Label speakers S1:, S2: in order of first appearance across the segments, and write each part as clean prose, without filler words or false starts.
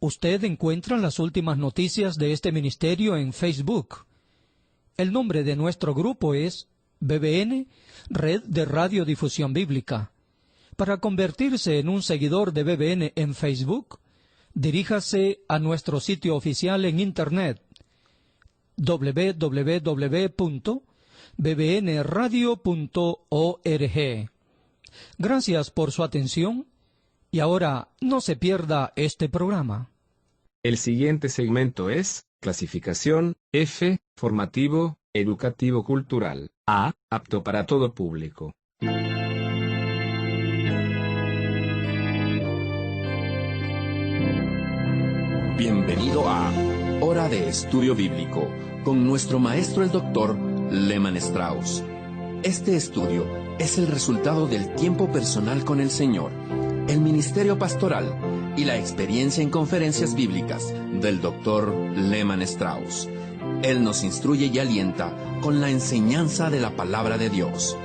S1: Usted encuentra las últimas noticias de este ministerio en Facebook. El nombre de nuestro grupo es BBN, Red de Radiodifusión Bíblica. Para convertirse en un seguidor de BBN en Facebook, diríjase a nuestro sitio oficial en Internet, www.bbnradio.org. Gracias por su atención y ahora no se pierda este programa.
S2: El siguiente segmento es clasificación F, formativo, educativo cultural, A, apto para todo público.
S3: Bienvenido a Hora de Estudio Bíblico, con nuestro maestro el Dr. Lehman Strauss. Este estudio es el resultado del tiempo personal con el Señor, el ministerio pastoral y la experiencia en conferencias bíblicas del Dr. Lehman Strauss. Él nos instruye y alienta con la enseñanza de la palabra de Dios.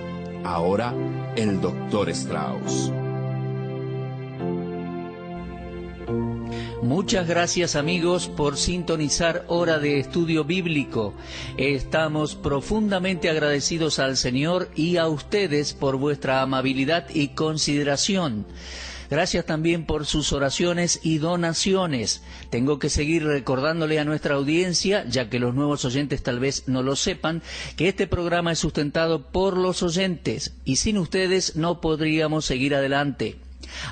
S3: Ahora, el Dr. Strauss.
S4: Muchas gracias, amigos, por sintonizar Hora de Estudio Bíblico. Estamos profundamente agradecidos al Señor y a ustedes por vuestra amabilidad y consideración. Gracias también por sus oraciones y donaciones. Tengo que seguir recordándole a nuestra audiencia, ya que los nuevos oyentes tal vez no lo sepan, que este programa es sustentado por los oyentes y sin ustedes no podríamos seguir adelante.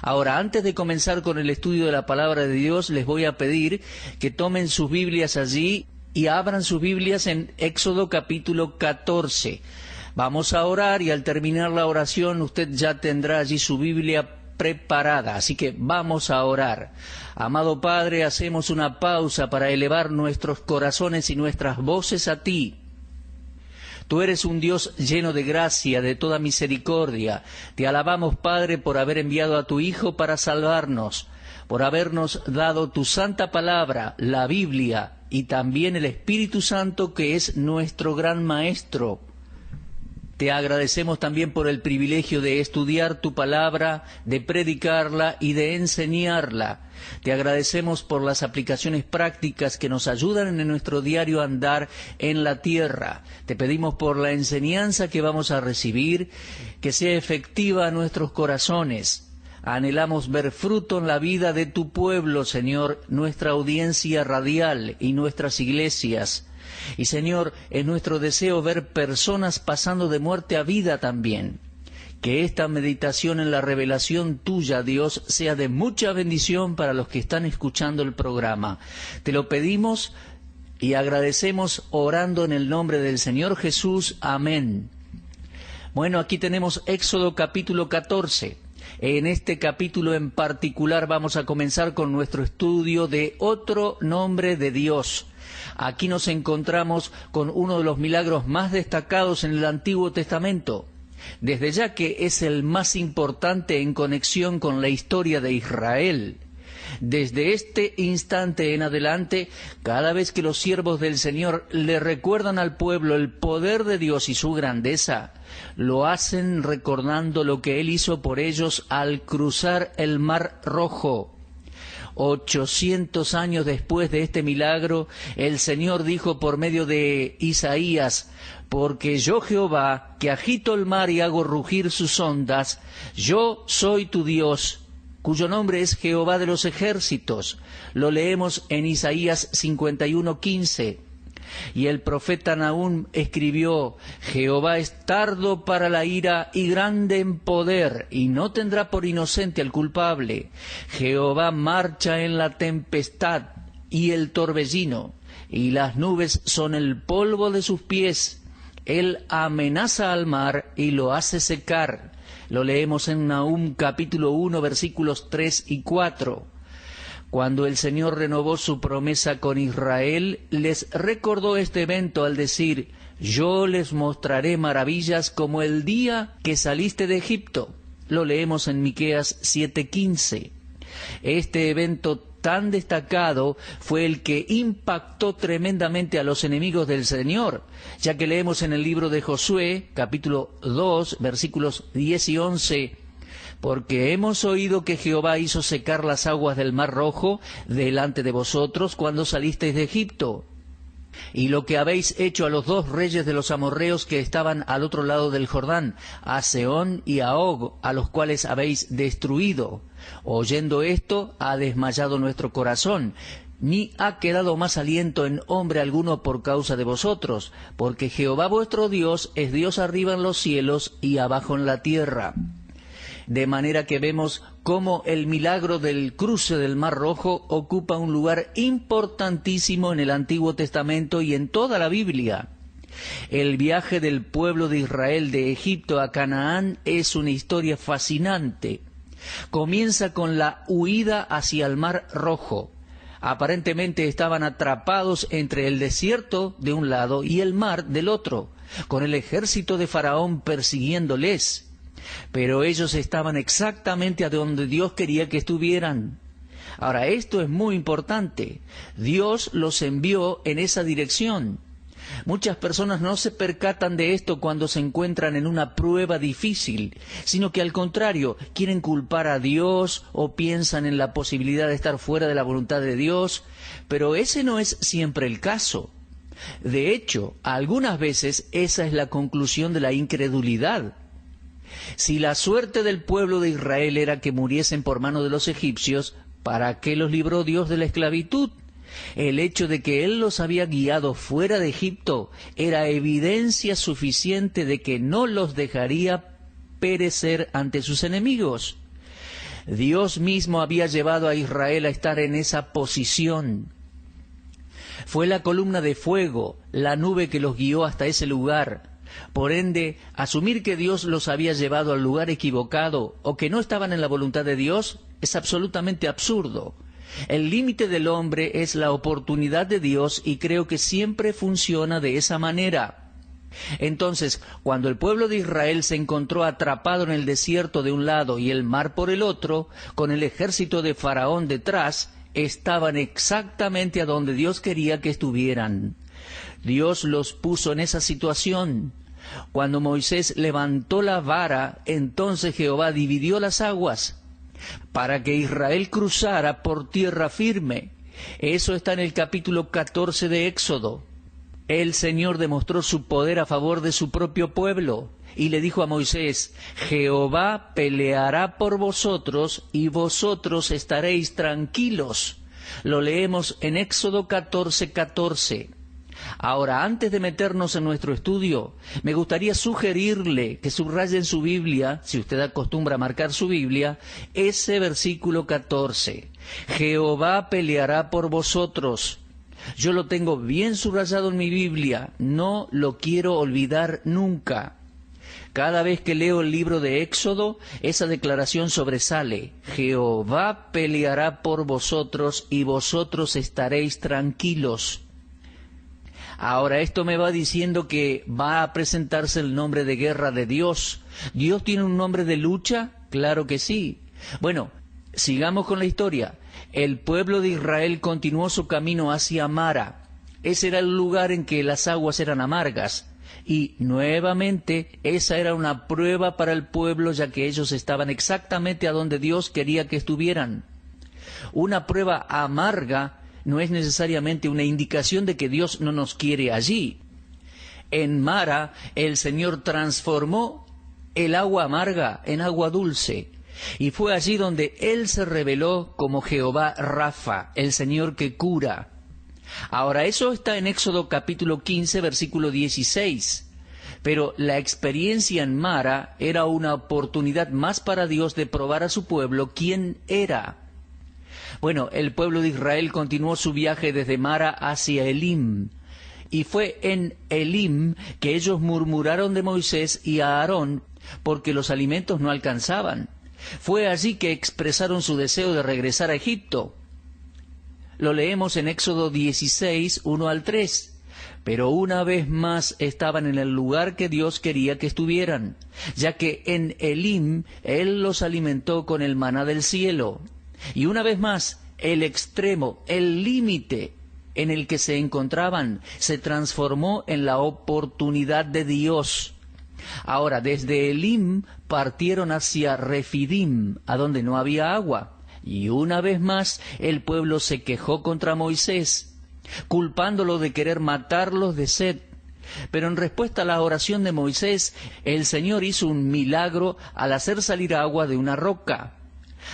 S4: Ahora, antes de comenzar con el estudio de la Palabra de Dios, les voy a pedir que tomen sus Biblias allí y abran sus Biblias en Éxodo capítulo 14. Vamos a orar y al terminar la oración usted ya tendrá allí su Biblia preparada, así que vamos a orar. Amado Padre, hacemos una pausa para elevar nuestros corazones y nuestras voces a ti. Tú eres un Dios lleno de gracia, de toda misericordia. Te alabamos, Padre, por haber enviado a tu Hijo para salvarnos, por habernos dado tu santa palabra, la Biblia, y también el Espíritu Santo, que es nuestro gran Maestro. Te agradecemos también por el privilegio de estudiar tu palabra, de predicarla y de enseñarla. Te agradecemos por las aplicaciones prácticas que nos ayudan en nuestro diario andar en la tierra. Te pedimos por la enseñanza que vamos a recibir, que sea efectiva a nuestros corazones. Anhelamos ver fruto en la vida de tu pueblo, Señor, nuestra audiencia radial y nuestras iglesias. Y Señor, es nuestro deseo ver personas pasando de muerte a vida también. Que esta meditación en la revelación tuya, Dios, sea de mucha bendición para los que están escuchando el programa. Te lo pedimos y agradecemos orando en el nombre del Señor Jesús. Amén. Bueno, aquí tenemos Éxodo capítulo 14. En este capítulo en particular vamos a comenzar con nuestro estudio de otro nombre de Dios. Aquí nos encontramos con uno de los milagros más destacados en el Antiguo Testamento, desde ya que es el más importante en conexión con la historia de Israel. Desde este instante en adelante, cada vez que los siervos del Señor le recuerdan al pueblo el poder de Dios y su grandeza, lo hacen recordando lo que Él hizo por ellos al cruzar el Mar Rojo. 800 años después de este milagro, el Señor dijo por medio de Isaías: porque yo Jehová, que agito el mar y hago rugir sus ondas, yo soy tu Dios, cuyo nombre es Jehová de los ejércitos. Lo leemos en Isaías 51:15. Y el profeta Nahum escribió: Jehová es tardo para la ira y grande en poder, y no tendrá por inocente al culpable. Jehová marcha en la tempestad y el torbellino, y las nubes son el polvo de sus pies. Él amenaza al mar y lo hace secar. Lo leemos en Nahum capítulo 1 versículos 3 y 4. Cuando el Señor renovó su promesa con Israel, les recordó este evento al decir: yo les mostraré maravillas como el día que saliste de Egipto. Lo leemos en Miqueas 7:15. Este evento tan destacado fue el que impactó tremendamente a los enemigos del Señor, ya que leemos en el libro de Josué, capítulo 2, versículos 10 y 11: porque hemos oído que Jehová hizo secar las aguas del Mar Rojo delante de vosotros cuando salisteis de Egipto, y lo que habéis hecho a los 2 reyes de los amorreos que estaban al otro lado del Jordán, a Sehón y a Og, a los cuales habéis destruido. Oyendo esto, ha desmayado nuestro corazón, ni ha quedado más aliento en hombre alguno por causa de vosotros, porque Jehová vuestro Dios es Dios arriba en los cielos y abajo en la tierra. De manera que vemos cómo el milagro del cruce del Mar Rojo ocupa un lugar importantísimo en el Antiguo Testamento y en toda la Biblia. El viaje del pueblo de Israel de Egipto a Canaán es una historia fascinante. Comienza con la huida hacia el Mar Rojo. Aparentemente estaban atrapados entre el desierto de un lado y el mar del otro, con el ejército de Faraón persiguiéndoles. Pero ellos estaban exactamente a donde Dios quería que estuvieran. Ahora, esto es muy importante. Dios los envió en esa dirección. Muchas personas no se percatan de esto cuando se encuentran en una prueba difícil, sino que al contrario, quieren culpar a Dios o piensan en la posibilidad de estar fuera de la voluntad de Dios, pero ese no es siempre el caso. De hecho, algunas veces esa es la conclusión de la incredulidad. Si la suerte del pueblo de Israel era que muriesen por mano de los egipcios, ¿para qué los libró Dios de la esclavitud? El hecho de que Él los había guiado fuera de Egipto era evidencia suficiente de que no los dejaría perecer ante sus enemigos. Dios mismo había llevado a Israel a estar en esa posición. Fue la columna de fuego, la nube que los guió hasta ese lugar. Por ende, asumir que Dios los había llevado al lugar equivocado o que no estaban en la voluntad de Dios es absolutamente absurdo. El límite del hombre es la oportunidad de Dios y creo que siempre funciona de esa manera. Entonces, cuando el pueblo de Israel se encontró atrapado en el desierto de un lado y el mar por el otro, con el ejército de Faraón detrás, estaban exactamente a donde Dios quería que estuvieran. Dios los puso en esa situación. Cuando Moisés levantó la vara, entonces Jehová dividió las aguas para que Israel cruzara por tierra firme. Eso está en el capítulo 14 de Éxodo. El Señor demostró su poder a favor de su propio pueblo y le dijo a Moisés: Jehová peleará por vosotros y vosotros estaréis tranquilos. Lo leemos en Éxodo 14:14. Ahora, antes de meternos en nuestro estudio, me gustaría sugerirle que subraye en su Biblia, si usted acostumbra a marcar su Biblia, ese versículo 14. Jehová peleará por vosotros. Yo lo tengo bien subrayado en mi Biblia, no lo quiero olvidar nunca. Cada vez que leo el libro de Éxodo, esa declaración sobresale. Jehová peleará por vosotros y vosotros estaréis tranquilos. Ahora, esto me va diciendo que va a presentarse el nombre de guerra de Dios. ¿Dios tiene un nombre de lucha? Claro que sí. Bueno, sigamos con la historia. El pueblo de Israel continuó su camino hacia Mara. Ese era el lugar en que las aguas eran amargas. Y nuevamente esa era una prueba para el pueblo, ya que ellos estaban exactamente a donde Dios quería que estuvieran. Una prueba amarga no es necesariamente una indicación de que Dios no nos quiere allí. En Mara, el Señor transformó el agua amarga en agua dulce, y fue allí donde Él se reveló como Jehová Rafa, el Señor que cura. Ahora, eso está en Éxodo capítulo 15, versículo 16. Pero la experiencia en Mara era una oportunidad más para Dios de probar a su pueblo quién era. Bueno, el pueblo de Israel continuó su viaje desde Mara hacia Elim. Y fue en Elim que ellos murmuraron de Moisés y a Aarón porque los alimentos no alcanzaban. Fue allí que expresaron su deseo de regresar a Egipto. Lo leemos en Éxodo 16, 1 al 3. Pero una vez más estaban en el lugar que Dios quería que estuvieran, ya que en Elim Él los alimentó con el maná del cielo. Y una vez más, el extremo, el límite en el que se encontraban, se transformó en la oportunidad de Dios. Ahora, desde Elim partieron hacia Refidim, a donde no había agua. Y una vez más el pueblo se quejó contra Moisés, culpándolo de querer matarlos de sed. Pero en respuesta a la oración de Moisés, el Señor hizo un milagro al hacer salir agua de una roca.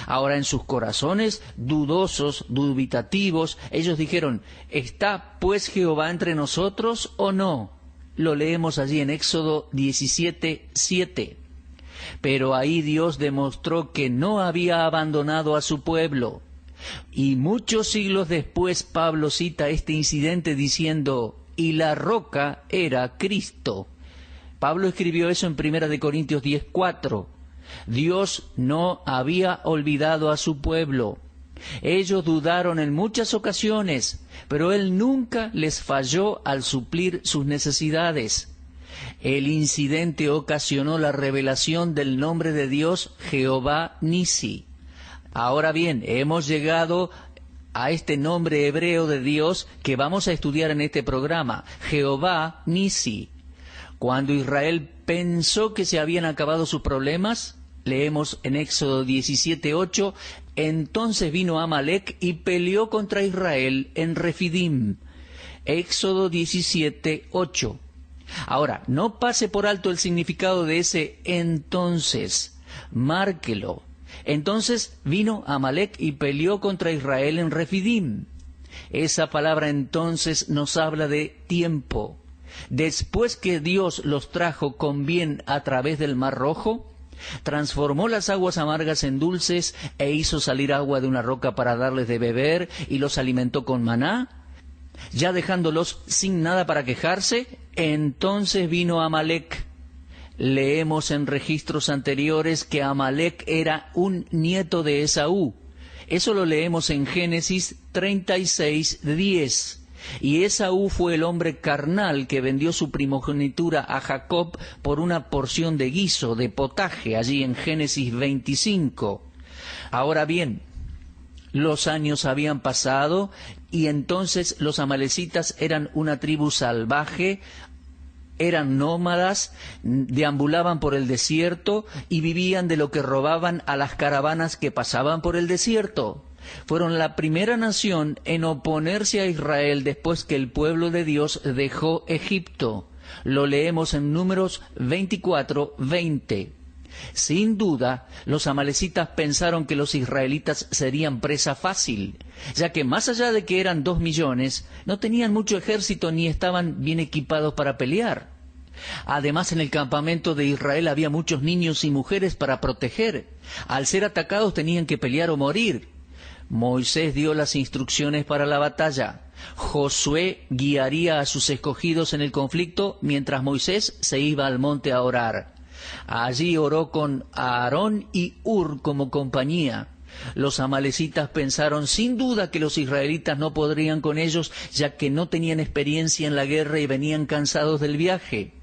S4: Ahora en sus corazones, dudosos, dubitativos, ellos dijeron, ¿está pues Jehová entre nosotros o no? Lo leemos allí en Éxodo 17:7. Pero ahí Dios demostró que no había abandonado a su pueblo. Y muchos siglos después Pablo cita este incidente diciendo, y la roca era Cristo. Pablo escribió eso en 1 Corintios 10:4. Dios no había olvidado a su pueblo. Ellos dudaron en muchas ocasiones, pero Él nunca les falló al suplir sus necesidades. El incidente ocasionó la revelación del nombre de Dios, Jehová Nisi. Ahora bien, hemos llegado a este nombre hebreo de Dios que vamos a estudiar en este programa, Jehová Nisi. Cuando Israel pensó que se habían acabado sus problemas, leemos en Éxodo 17:8, entonces vino Amalek y peleó contra Israel en Refidim. Éxodo 17:8. Ahora, no pase por alto el significado de ese entonces, márquelo. Entonces vino Amalek y peleó contra Israel en Refidim. Esa palabra entonces nos habla de tiempo. Después que Dios los trajo con bien a través del Mar Rojo, transformó las aguas amargas en dulces e hizo salir agua de una roca para darles de beber y los alimentó con maná, ya dejándolos sin nada para quejarse, entonces vino Amalek. Leemos en registros anteriores que Amalek era un nieto de Esaú. Eso lo leemos en Génesis 36:10. Y Esaú fue el hombre carnal que vendió su primogenitura a Jacob por una porción de guiso, de potaje, allí en Génesis 25. Ahora bien, los años habían pasado y entonces los amalecitas eran una tribu salvaje, eran nómadas, deambulaban por el desierto y vivían de lo que robaban a las caravanas que pasaban por el desierto. Fueron la primera nación en oponerse a Israel después que el pueblo de Dios dejó Egipto. Lo leemos en Números 24:20. Sin duda, los amalecitas pensaron que los israelitas serían presa fácil, ya que más allá de que eran 2 millones, no tenían mucho ejército ni estaban bien equipados para pelear. Además, en el campamento de Israel había muchos niños y mujeres para proteger. Al ser atacados tenían que pelear o morir. Moisés dio las instrucciones para la batalla. Josué guiaría a sus escogidos en el conflicto mientras Moisés se iba al monte a orar. Allí oró con Aarón y Hur como compañía. Los amalecitas pensaron sin duda que los israelitas no podrían con ellos, ya que no tenían experiencia en la guerra y venían cansados del viaje.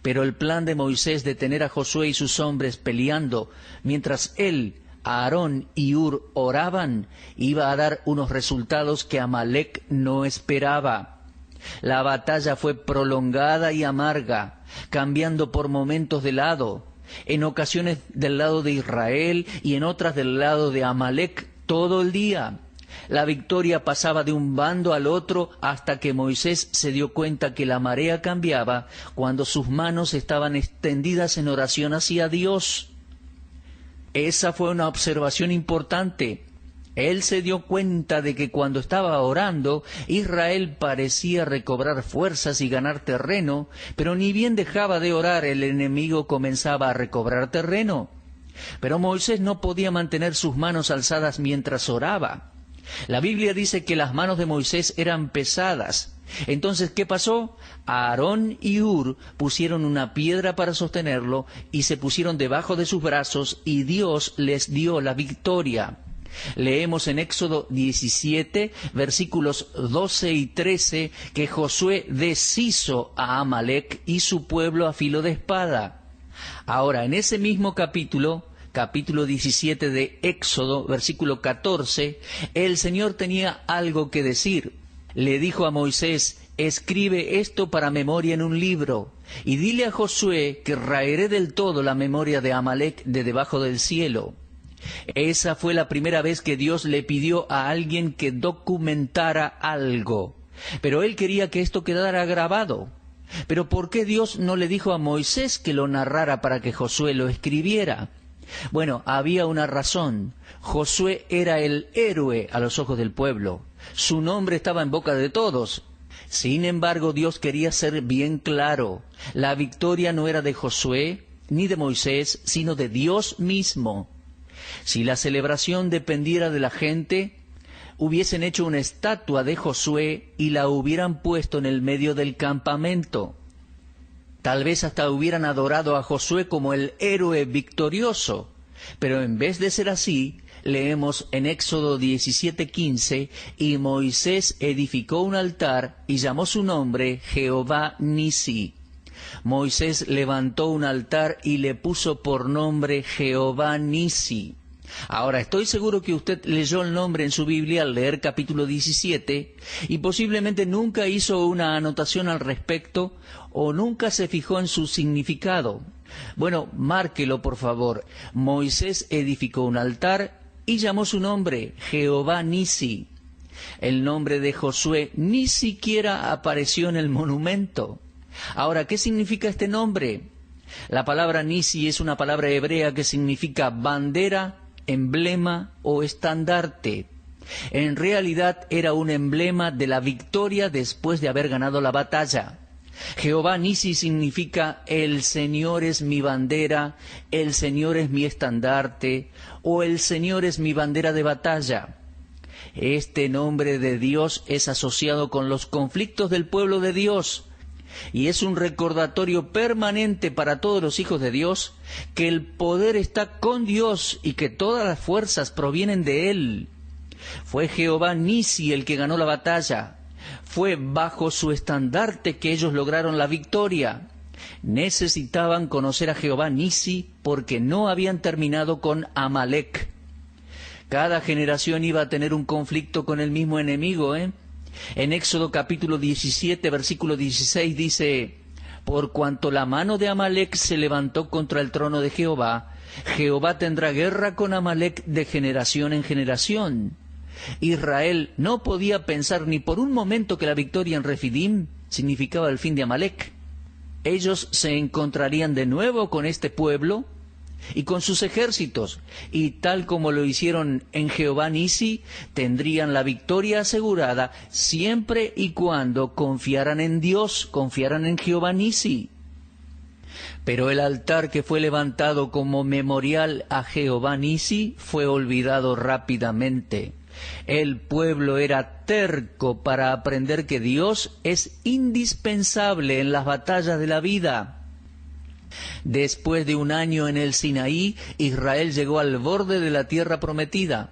S4: Pero el plan de Moisés de tener a Josué y sus hombres peleando, mientras él, Aarón y Hur oraban, iba a dar unos resultados que Amalek no esperaba. La batalla fue prolongada y amarga, cambiando por momentos de lado, en ocasiones del lado de Israel y en otras del lado de Amalek todo el día. La victoria pasaba de un bando al otro hasta que Moisés se dio cuenta que la marea cambiaba cuando sus manos estaban extendidas en oración hacia Dios. Esa fue una observación importante. Él se dio cuenta de que cuando estaba orando, Israel parecía recobrar fuerzas y ganar terreno, pero ni bien dejaba de orar, el enemigo comenzaba a recobrar terreno. Pero Moisés no podía mantener sus manos alzadas mientras oraba. La Biblia dice que las manos de Moisés eran pesadas. Entonces, ¿qué pasó? Aarón y Hur pusieron una piedra para sostenerlo y se pusieron debajo de sus brazos y Dios les dio la victoria. Leemos en Éxodo 17, versículos 12 y 13, que Josué deshizo a Amalek y su pueblo a filo de espada. Ahora, en ese mismo capítulo 17 de Éxodo, versículo 14, el Señor tenía algo que decir. Le dijo a Moisés, escribe esto para memoria en un libro, y dile a Josué que raeré del todo la memoria de Amalek de debajo del cielo. Esa fue la primera vez que Dios le pidió a alguien que documentara algo, pero él quería que esto quedara grabado. Pero ¿por qué Dios no le dijo a Moisés que lo narrara para que Josué lo escribiera? Bueno, había una razón. Josué era el héroe a los ojos del pueblo. Su nombre estaba en boca de todos. Sin embargo, Dios quería ser bien claro. La victoria no era de Josué ni de Moisés, sino de Dios mismo. Si la celebración dependiera de la gente, hubiesen hecho una estatua de Josué y la hubieran puesto en el medio del campamento. Tal vez hasta hubieran adorado a Josué como el héroe victorioso. Pero en vez de ser así, leemos en Éxodo 17:15, y Moisés edificó un altar y llamó su nombre Jehová Nisi. Moisés levantó un altar y le puso por nombre Jehová Nisi. Ahora, estoy seguro que usted leyó el nombre en su Biblia al leer capítulo 17 y posiblemente nunca hizo una anotación al respecto o nunca se fijó en su significado. Bueno, márquelo por favor. Moisés edificó un altar y llamó su nombre Jehová Nisi. El nombre de Josué ni siquiera apareció en el monumento. Ahora, ¿qué significa este nombre? La palabra Nisi es una palabra hebrea que significa bandera, emblema o estandarte. En realidad era un emblema de la victoria después de haber ganado la batalla. Jehová Nisi significa el Señor es mi bandera, el Señor es mi estandarte o el Señor es mi bandera de batalla. Este nombre de Dios es asociado con los conflictos del pueblo de Dios y es un recordatorio permanente para todos los hijos de Dios que el poder está con Dios y que todas las fuerzas provienen de Él. Fue Jehová Nisi el que ganó la batalla. Fue bajo su estandarte que ellos lograron la victoria. Necesitaban conocer a Jehová Nisi porque no habían terminado con Amalek. Cada generación iba a tener un conflicto con el mismo enemigo, En Éxodo capítulo 17, versículo 16 dice: por cuanto la mano de Amalek se levantó contra el trono de Jehová, Jehová tendrá guerra con Amalek de generación en generación. Israel no podía pensar ni por un momento que la victoria en Refidim significaba el fin de Amalek. Ellos se encontrarían de nuevo con este pueblo y con sus ejércitos, y tal como lo hicieron en Jehová Nisi, tendrían la victoria asegurada siempre y cuando confiaran en Dios, confiaran en Jehová Nisi. Pero el altar que fue levantado como memorial a Jehová Nisi fue olvidado rápidamente. El pueblo era terco para aprender que Dios es indispensable en las batallas de la vida. Después de un año en el Sinaí, Israel llegó al borde de la tierra prometida.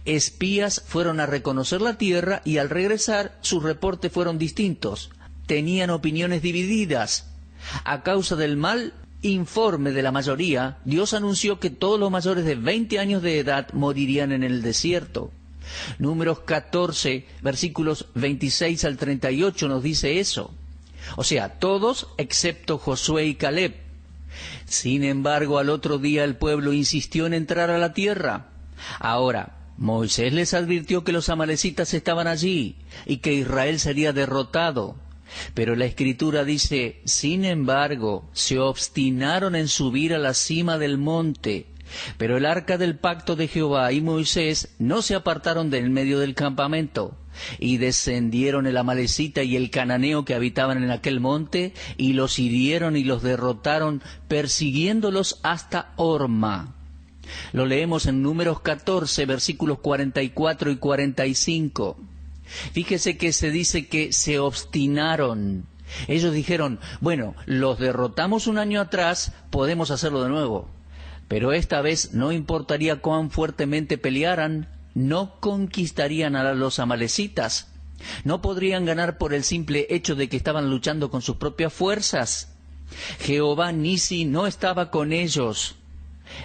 S4: Espías fueron a reconocer la tierra y al regresar sus reportes fueron distintos. Tenían opiniones divididas. A causa del mal informe de la mayoría, Dios anunció que todos los mayores de 20 años de edad morirían en el desierto. Números 14, versículos 26 al 38 nos dice eso. O sea, todos excepto Josué y Caleb. Sin embargo, al otro día el pueblo insistió en entrar a la tierra. Ahora, Moisés les advirtió que los amalecitas estaban allí y que Israel sería derrotado. Pero la Escritura dice: sin embargo, se obstinaron en subir a la cima del monte. Pero el arca del pacto de Jehová y Moisés no se apartaron del medio del campamento. Y descendieron el amalecita y el cananeo que habitaban en aquel monte, y los hirieron y los derrotaron, persiguiéndolos hasta Horma. Lo leemos en Números 14, versículos 44 y 45. Fíjese que se dice que se obstinaron. Ellos dijeron: bueno, los derrotamos un año atrás, podemos hacerlo de nuevo. Pero esta vez no importaría cuán fuertemente pelearan, no conquistarían a los amalecitas. No podrían ganar por el simple hecho de que estaban luchando con sus propias fuerzas. Jehová Nisi no estaba con ellos.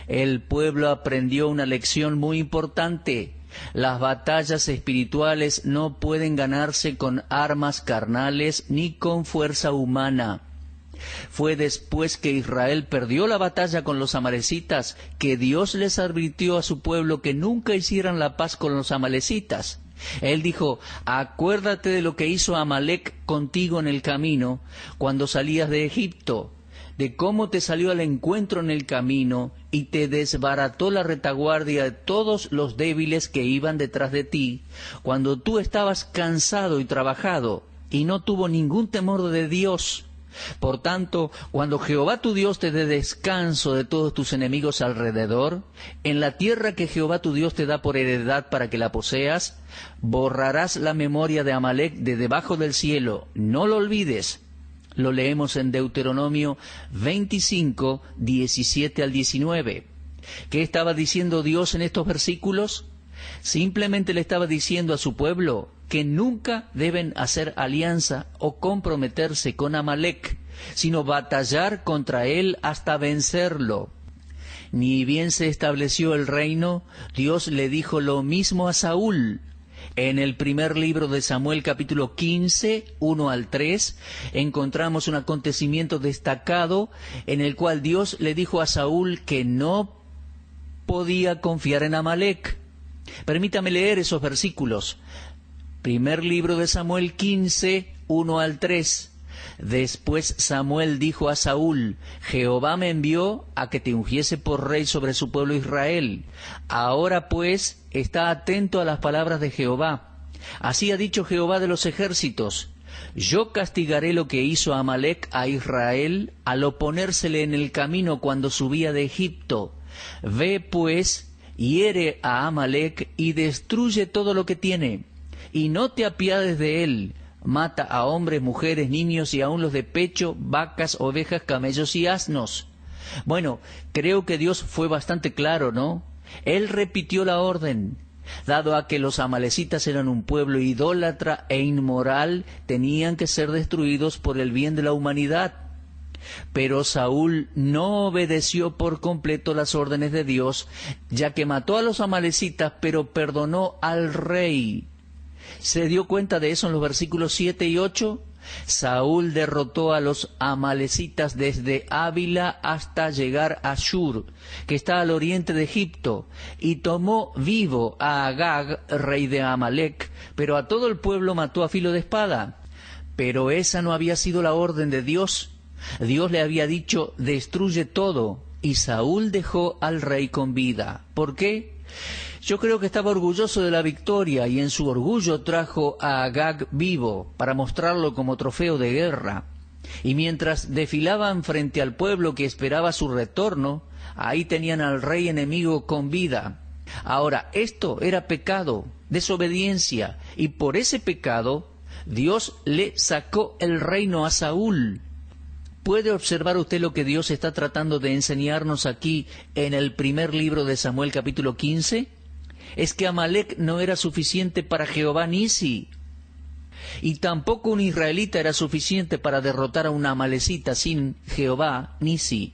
S4: El pueblo aprendió una lección muy importante. Las batallas espirituales no pueden ganarse con armas carnales ni con fuerza humana. Fue después que Israel perdió la batalla con los amalecitas que Dios les advirtió a su pueblo que nunca hicieran la paz con los amalecitas. Él dijo: acuérdate de lo que hizo Amalec contigo en el camino, cuando salías de Egipto, de cómo te salió al encuentro en el camino y te desbarató la retaguardia de todos los débiles que iban detrás de ti, cuando tú estabas cansado y trabajado, y no tuvo ningún temor de Dios. Por tanto, cuando Jehová tu Dios te dé descanso de todos tus enemigos alrededor, en la tierra que Jehová tu Dios te da por heredad para que la poseas, borrarás la memoria de Amalec de debajo del cielo, no lo olvides. Lo leemos en Deuteronomio 25, 17 al 19. ¿Qué estaba diciendo Dios en estos versículos? Simplemente le estaba diciendo a su pueblo que nunca deben hacer alianza o comprometerse con Amalec, sino batallar contra él hasta vencerlo. Ni bien se estableció el reino, Dios le dijo lo mismo a Saúl. En el primer libro de Samuel, capítulo 15, 1 al 3, encontramos un acontecimiento destacado en el cual Dios le dijo a Saúl que no podía confiar en Amalec. Permítame leer esos versículos. Primer libro de Samuel 15, 1 al 3. Después Samuel dijo a Saúl: Jehová me envió a que te ungiese por rey sobre su pueblo Israel. Ahora pues, está atento a las palabras de Jehová. Así ha dicho Jehová de los ejércitos: yo castigaré lo que hizo Amalec a Israel al oponérsele en el camino cuando subía de Egipto. Ve pues, hiere a Amalec y destruye todo lo que tiene, y no te apiades de él. Mata a hombres, mujeres, niños y aun los de pecho, vacas, ovejas, camellos y asnos. Bueno, creo que Dios fue bastante claro, ¿no? Él repitió la orden. Dado a que los amalecitas eran un pueblo idólatra e inmoral, tenían que ser destruidos por el bien de la humanidad. Pero Saúl no obedeció por completo las órdenes de Dios, ya que mató a los amalecitas, pero perdonó al rey. ¿Se dio cuenta de eso en los versículos 7 y 8? Saúl derrotó a los amalecitas desde Ávila hasta llegar a Shur, que está al oriente de Egipto, y tomó vivo a Agag, rey de Amalec, pero a todo el pueblo mató a filo de espada. Pero esa no había sido la orden de Dios. Dios le había dicho: destruye todo, y Saúl dejó al rey con vida. ¿Por qué? Yo creo que estaba orgulloso de la victoria, y en su orgullo trajo a Agag vivo para mostrarlo como trofeo de guerra. Y mientras desfilaban frente al pueblo que esperaba su retorno, ahí tenían al rey enemigo con vida. Ahora, esto era pecado, desobediencia, y por ese pecado Dios le sacó el reino a Saúl. ¿Puede observar usted lo que Dios está tratando de enseñarnos aquí en el primer libro de Samuel, capítulo 15? Es que Amalec no era suficiente para Jehová Nisi, y tampoco un israelita era suficiente para derrotar a una amalecita sin Jehová Nisi.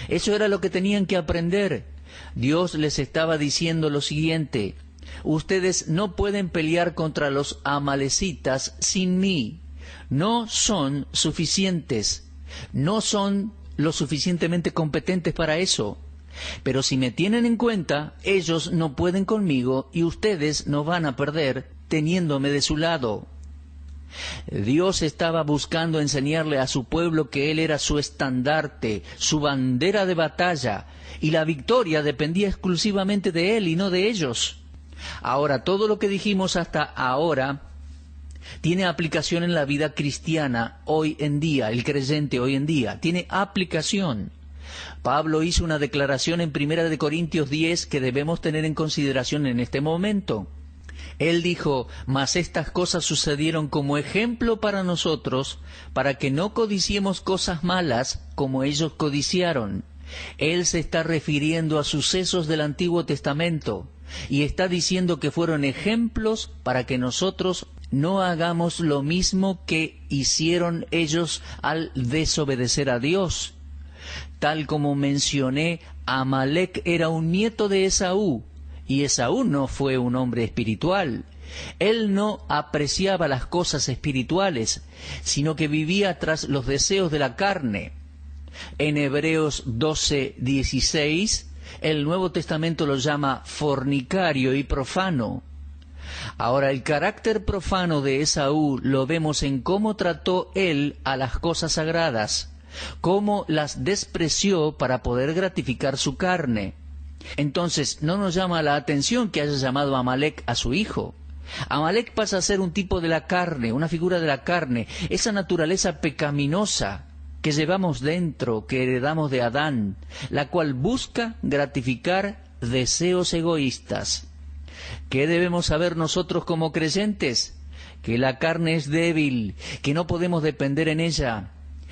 S4: Eso era lo que tenían que aprender. Dios les estaba diciendo lo siguiente: ustedes no pueden pelear contra los amalecitas sin mí. No son suficientes. No son lo suficientemente competentes para eso. Pero si me tienen en cuenta, ellos no pueden conmigo y ustedes no van a perder teniéndome de su lado. Dios estaba buscando enseñarle a su pueblo que Él era su estandarte, su bandera de batalla, y la victoria dependía exclusivamente de Él y no de ellos. Ahora, todo lo que dijimos hasta ahora tiene aplicación en la vida cristiana hoy en día, el creyente hoy en día, tiene aplicación. Pablo hizo una declaración en 1 Corintios 10 que debemos tener en consideración en este momento. Él dijo: mas estas cosas sucedieron como ejemplo para nosotros, para que no codiciemos cosas malas como ellos codiciaron. Él se está refiriendo a sucesos del Antiguo Testamento y está diciendo que fueron ejemplos para que nosotros no hagamos lo mismo que hicieron ellos al desobedecer a Dios. Tal como mencioné, Amalec era un nieto de Esaú, y Esaú no fue un hombre espiritual. Él no apreciaba las cosas espirituales, sino que vivía tras los deseos de la carne. En Hebreos 12:16, el Nuevo Testamento lo llama fornicario y profano. Ahora, el carácter profano de Esaú lo vemos en cómo trató él a las cosas sagradas, cómo las despreció para poder gratificar su carne. Entonces, no nos llama la atención que haya llamado a Amalek a su hijo. Amalek pasa a ser un tipo de la carne, una figura de la carne, esa naturaleza pecaminosa que llevamos dentro, que heredamos de Adán, la cual busca gratificar deseos egoístas. ¿Qué debemos saber nosotros como creyentes? Que la carne es débil, que no podemos depender en ella.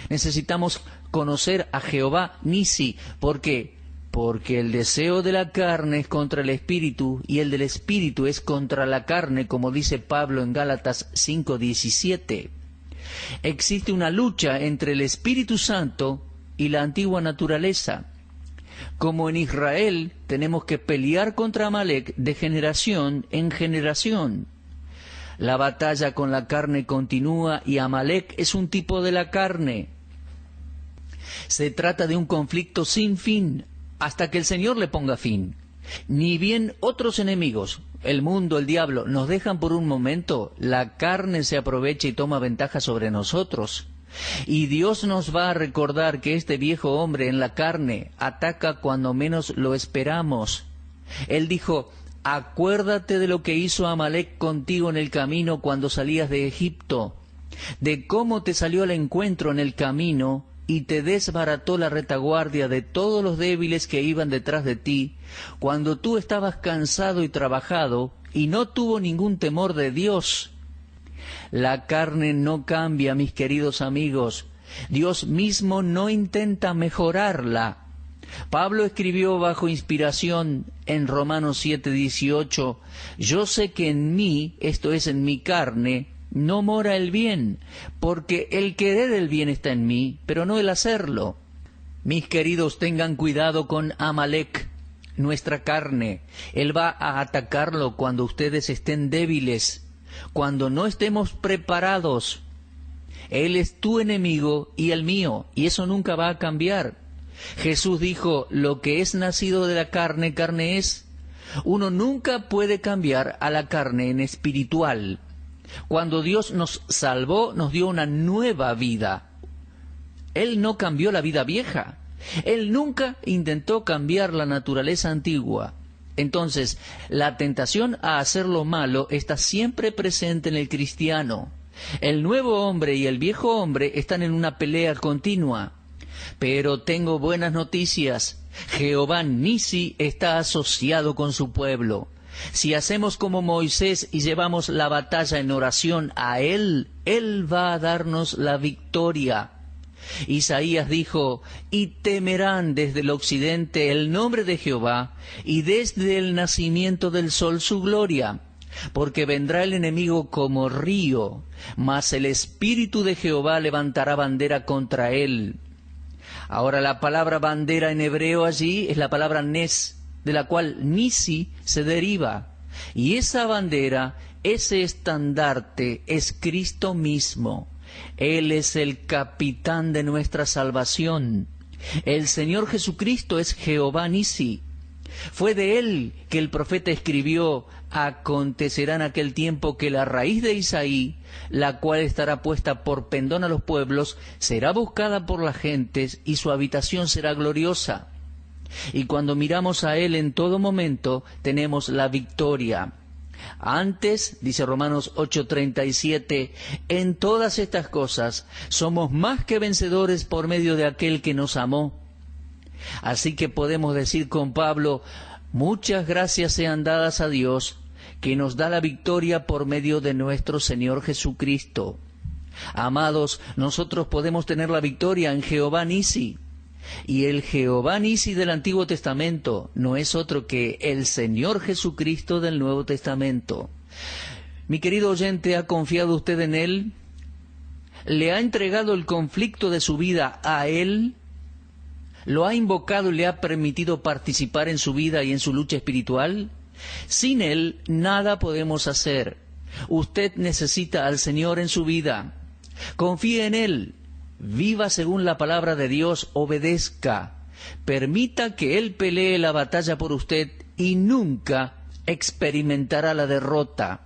S4: Necesitamos conocer a Jehová Nisi. ¿Por qué? Porque el deseo de la carne es contra el espíritu y el del espíritu es contra la carne, como dice Pablo en Gálatas 5:17. Existe una lucha entre el Espíritu Santo y la antigua naturaleza. Como en Israel, tenemos que pelear contra Amalek de generación en generación. La batalla con la carne continúa y Amalek es un tipo de la carne. Se trata de un conflicto sin fin, hasta que el Señor le ponga fin. Ni bien otros enemigos, el mundo, el diablo, nos dejan por un momento, la carne se aprovecha y toma ventaja sobre nosotros. Y Dios nos va a recordar que este viejo hombre en la carne ataca cuando menos lo esperamos. Él dijo: acuérdate de lo que hizo Amalek contigo en el camino cuando salías de Egipto, de cómo te salió al encuentro en el camino y te desbarató la retaguardia de todos los débiles que iban detrás de ti, cuando tú estabas cansado y trabajado, y no tuvo ningún temor de Dios. La carne no cambia, mis queridos amigos. Dios mismo no intenta mejorarla. Pablo escribió bajo inspiración en Romanos 7:18, yo sé que en mí, esto es en mi carne, no mora el bien, porque el querer el bien está en mí, pero no el hacerlo. Mis queridos, tengan cuidado con Amalek, nuestra carne. Él va a atacarlo cuando ustedes estén débiles, cuando no estemos preparados. Él es tu enemigo y el mío, y eso nunca va a cambiar. Jesús dijo, lo que es nacido de la carne, carne es. Uno nunca puede cambiar a la carne en espiritual. Cuando Dios nos salvó, nos dio una nueva vida. Él no cambió la vida vieja. Él nunca intentó cambiar la naturaleza antigua. Entonces, la tentación a hacer lo malo está siempre presente en el cristiano. El nuevo hombre y el viejo hombre están en una pelea continua. Pero tengo buenas noticias. Jehová Nisi está asociado con su pueblo. Si hacemos como Moisés y llevamos la batalla en oración a Él, Él va a darnos la victoria. Isaías dijo, y temerán desde el occidente el nombre de Jehová, y desde el nacimiento del sol su gloria. Porque vendrá el enemigo como río, mas el Espíritu de Jehová levantará bandera contra él. Ahora la palabra bandera en hebreo allí es la palabra nes, de la cual Nisi se deriva. Y esa bandera, ese estandarte, es Cristo mismo. Él es el capitán de nuestra salvación. El Señor Jesucristo es Jehová Nisi. Fue de Él que el profeta escribió, acontecerá en aquel tiempo que la raíz de Isaí, la cual estará puesta por pendón a los pueblos, será buscada por las gentes y su habitación será gloriosa. Y cuando miramos a Él en todo momento, tenemos la victoria. Antes, dice Romanos 8:37, en todas estas cosas somos más que vencedores por medio de aquel que nos amó. Así que podemos decir con Pablo, muchas gracias sean dadas a Dios, que nos da la victoria por medio de nuestro Señor Jesucristo. Amados, nosotros podemos tener la victoria en Jehová Nisi. Y el Jehová Nisi del Antiguo Testamento no es otro que el Señor Jesucristo del Nuevo Testamento. Mi querido oyente, ¿ha confiado usted en Él? ¿Le ha entregado el conflicto de su vida a Él? ¿Lo ha invocado y le ha permitido participar en su vida y en su lucha espiritual? Sin Él nada podemos hacer. Usted necesita al Señor en su vida. Confíe en Él. Viva según la palabra de Dios. Obedezca. Permita que Él pelee la batalla por usted y nunca experimentará la derrota.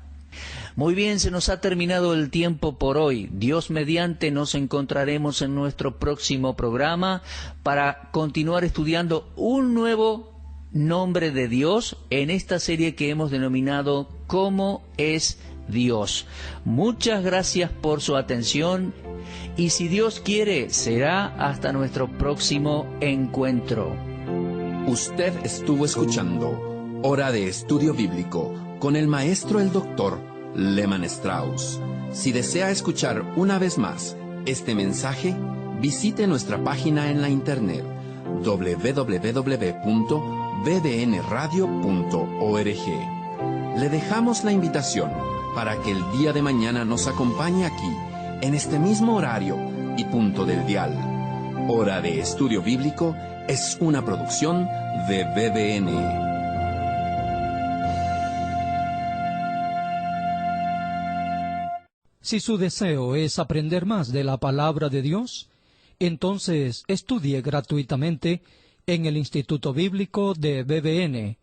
S4: Muy bien, se nos ha terminado el tiempo por hoy. Dios mediante, nos encontraremos en nuestro próximo programa para continuar estudiando un nuevo nombre de Dios en esta serie que hemos denominado ¿Cómo es Dios? Muchas gracias por su atención y si Dios quiere, será hasta nuestro próximo encuentro.
S3: Usted estuvo escuchando Hora de Estudio Bíblico con el maestro el doctor Lehmann Strauss. Si desea escuchar una vez más este mensaje, visite nuestra página en la internet www.bbnradio.org. Le dejamos la invitación para que el día de mañana nos acompañe aquí, en este mismo horario y punto del dial. Hora de Estudio Bíblico es una producción de BBN.
S1: Si su deseo es aprender más de la palabra de Dios, entonces estudie gratuitamente en el Instituto Bíblico de BBN.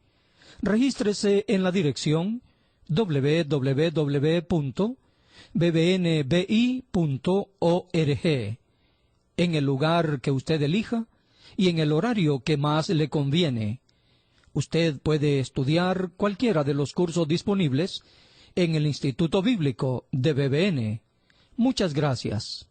S1: Regístrese en la dirección www.bbnbi.org, en el lugar que usted elija y en el horario que más le conviene. Usted puede estudiar cualquiera de los cursos disponibles en el Instituto Bíblico de BBN. Muchas gracias.